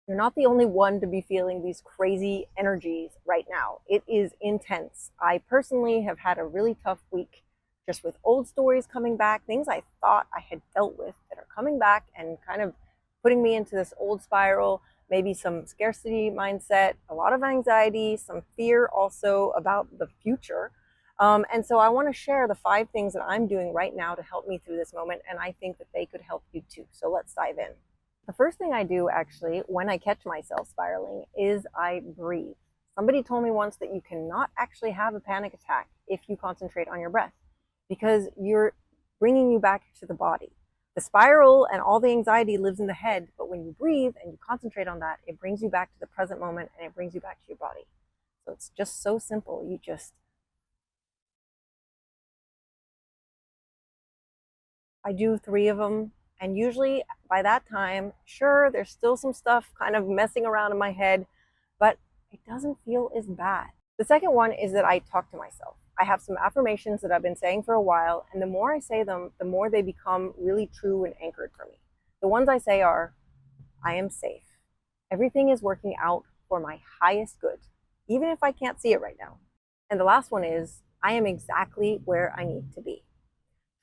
You're not the only one to be feeling these crazy energies right now. It is intense. I personally have had a really tough week just with old stories coming back, things I thought I had dealt with that are coming back and kind of putting me into this old spiral, maybe some scarcity mindset, a lot of anxiety, some fear also about the future. And so I want to share the 5 things that I'm doing right now to help me through this moment, and I think that they could help you too. So let's dive in. The first thing I do actually when I catch myself spiraling is I breathe. Somebody told me once that you cannot actually have a panic attack if you concentrate on your breath because you're bringing you back to the body. The spiral and all the anxiety lives in the head, but when you breathe and you concentrate on that, it brings you back to the present moment and it brings you back to your body. So it's just so simple. I do 3 of them. And usually by that time, sure, there's still some stuff kind of messing around in my head, but it doesn't feel as bad. The second one is that I talk to myself. I have some affirmations that I've been saying for a while, and the more I say them, the more they become really true and anchored for me. The ones I say are, I am safe. Everything is working out for my highest good, even if I can't see it right now. And the last one is, I am exactly where I need to be.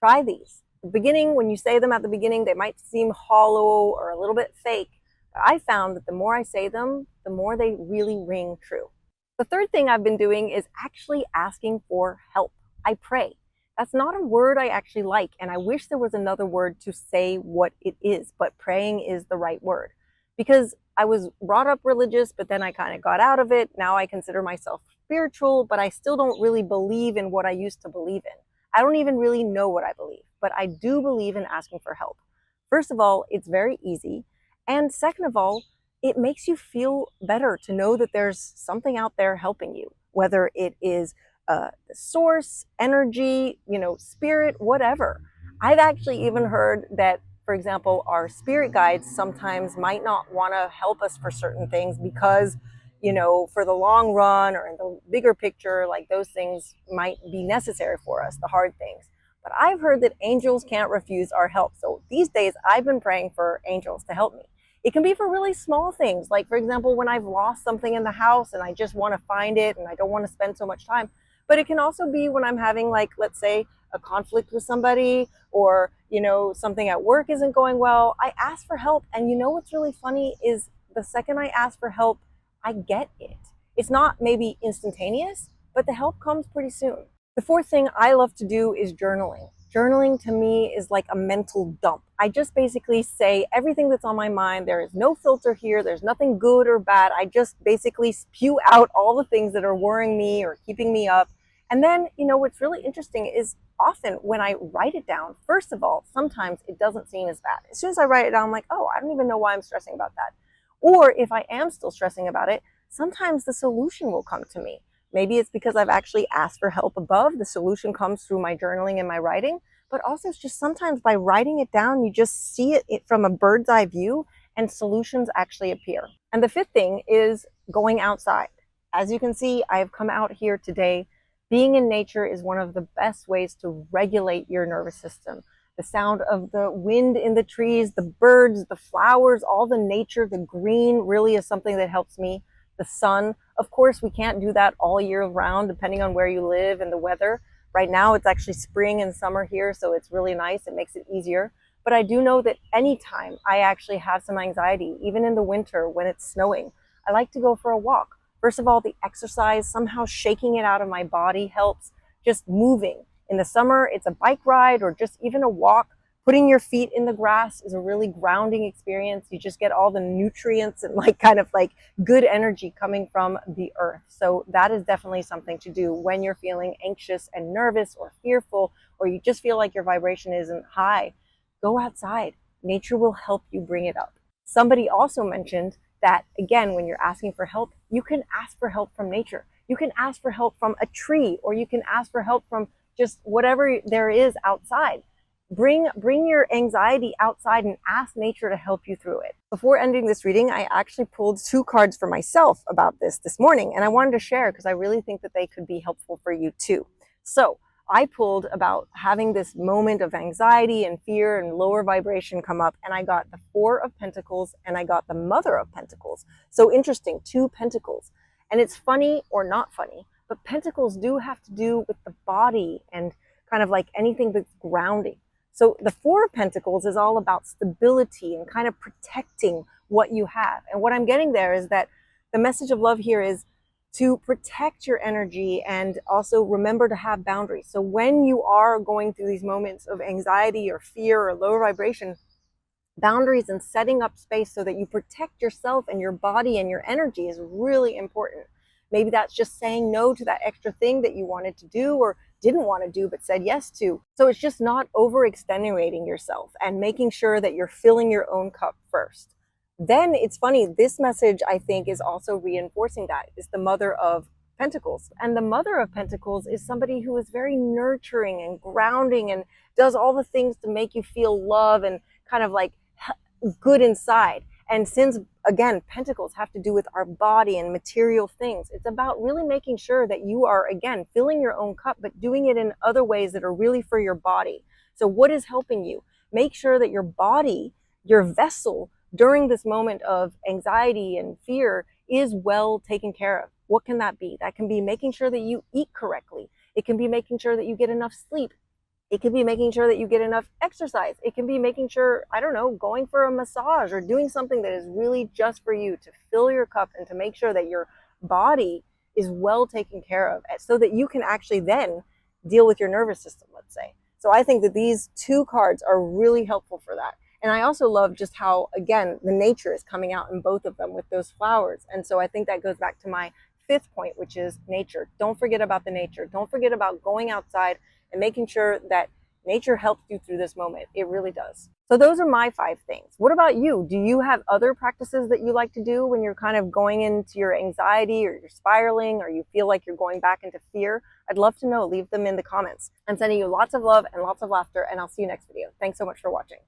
Try these. The beginning, when you say them at the beginning, they might seem hollow or a little bit fake. But I found that the more I say them, the more they really ring true. The third thing I've been doing is actually asking for help. I pray. That's not a word I actually like, and I wish there was another word to say what it is, but praying is the right word. Because I was brought up religious, but then I kind of got out of it. Now I consider myself spiritual, but I still don't really believe in what I used to believe in. I don't even really know what I believe, but I do believe in asking for help. First of all, it's very easy. And second of all, it makes you feel better to know that there's something out there helping you, whether it is the source, energy, spirit, whatever. I've actually even heard that, for example, our spirit guides sometimes might not want to help us for certain things because for the long run or in the bigger picture, like those things might be necessary for us, the hard things. But I've heard that angels can't refuse our help. So these days I've been praying for angels to help me. It can be for really small things. Like, for example, when I've lost something in the house and I just want to find it and I don't want to spend so much time. But it can also be when I'm having, like, let's say, a conflict with somebody or, something at work isn't going well. I ask for help. And what's really funny is the second I ask for help, I get it. It's not maybe instantaneous, but the help comes pretty soon. The fourth thing I love to do is journaling. Journaling to me is like a mental dump. I just basically say everything that's on my mind. There is no filter here. There's nothing good or bad. I just basically spew out all the things that are worrying me or keeping me up. And then, what's really interesting is often when I write it down, first of all, sometimes it doesn't seem as bad. As soon as I write it down, I'm like, oh, I don't even know why I'm stressing about that. Or if I am still stressing about it, sometimes the solution will come to me. Maybe it's because I've actually asked for help above. The solution comes through my journaling and my writing. But also it's just sometimes by writing it down, you just see it from a bird's eye view and solutions actually appear. And the fifth thing is going outside. As you can see, I have come out here today. Being in nature is one of the best ways to regulate your nervous system. The sound of the wind in the trees, the birds, the flowers, all the nature, the green really is something that helps me. The sun, of course, we can't do that all year round, depending on where you live and the weather. Right now, it's actually spring and summer here, so it's really nice. It makes it easier. But I do know that anytime I actually have some anxiety, even in the winter when it's snowing, I like to go for a walk. First of all, the exercise, somehow shaking it out of my body helps. Just moving. In the summer, it's a bike ride or just even a walk. Putting your feet in the grass is a really grounding experience. You just get all the nutrients and kind of good energy coming from the earth. So that is definitely something to do when you're feeling anxious and nervous or fearful, or you just feel like your vibration isn't high. Go outside. Nature will help you bring it up. Somebody also mentioned that, again, when you're asking for help, you can ask for help from nature. You can ask for help from a tree, or you can ask for help from just whatever there is outside. Bring your anxiety outside and ask nature to help you through it. Before ending this reading, I actually pulled 2 cards for myself about this morning, and I wanted to share because I really think that they could be helpful for you too. So I pulled about having this moment of anxiety and fear and lower vibration come up, and I got the Four of Pentacles and I got the Mother of Pentacles. So interesting, two pentacles. And it's funny or not funny, but pentacles do have to do with the body and kind of like anything that's grounding. So the Four of Pentacles is all about stability and kind of protecting what you have. And what I'm getting there is that the message of love here is to protect your energy and also remember to have boundaries. So when you are going through these moments of anxiety or fear or lower vibration, boundaries and setting up space so that you protect yourself and your body and your energy is really important. Maybe that's just saying no to that extra thing that you wanted to do or didn't want to do but said yes to. So it's just not overextenuating yourself and making sure that you're filling your own cup first. Then it's funny, this message I think is also reinforcing that. It's the Mother of Pentacles. And the Mother of Pentacles is somebody who is very nurturing and grounding and does all the things to make you feel love and kind of like good inside. And since, again, pentacles have to do with our body and material things, it's about really making sure that you are, again, filling your own cup, but doing it in other ways that are really for your body. So what is helping you? Make sure that your body, your vessel, during this moment of anxiety and fear is well taken care of. What can that be? That can be making sure that you eat correctly. It can be making sure that you get enough sleep. It can be making sure that you get enough exercise. It can be making sure, I don't know, going for a massage or doing something that is really just for you to fill your cup and to make sure that your body is well taken care of so that you can actually then deal with your nervous system, let's say. So I think that these two cards are really helpful for that. And I also love just how, again, the nature is coming out in both of them with those flowers. And so I think that goes back to my fifth point, which is nature. Don't forget about the nature. Don't forget about going outside and making sure that nature helps you through this moment. It really does. So those are my 5 things. What about you? Do you have other practices that you like to do when you're kind of going into your anxiety or you're spiraling or you feel like you're going back into fear? I'd love to know. Leave them in the comments. I'm sending you lots of love and lots of laughter, and I'll see you next video. Thanks so much for watching.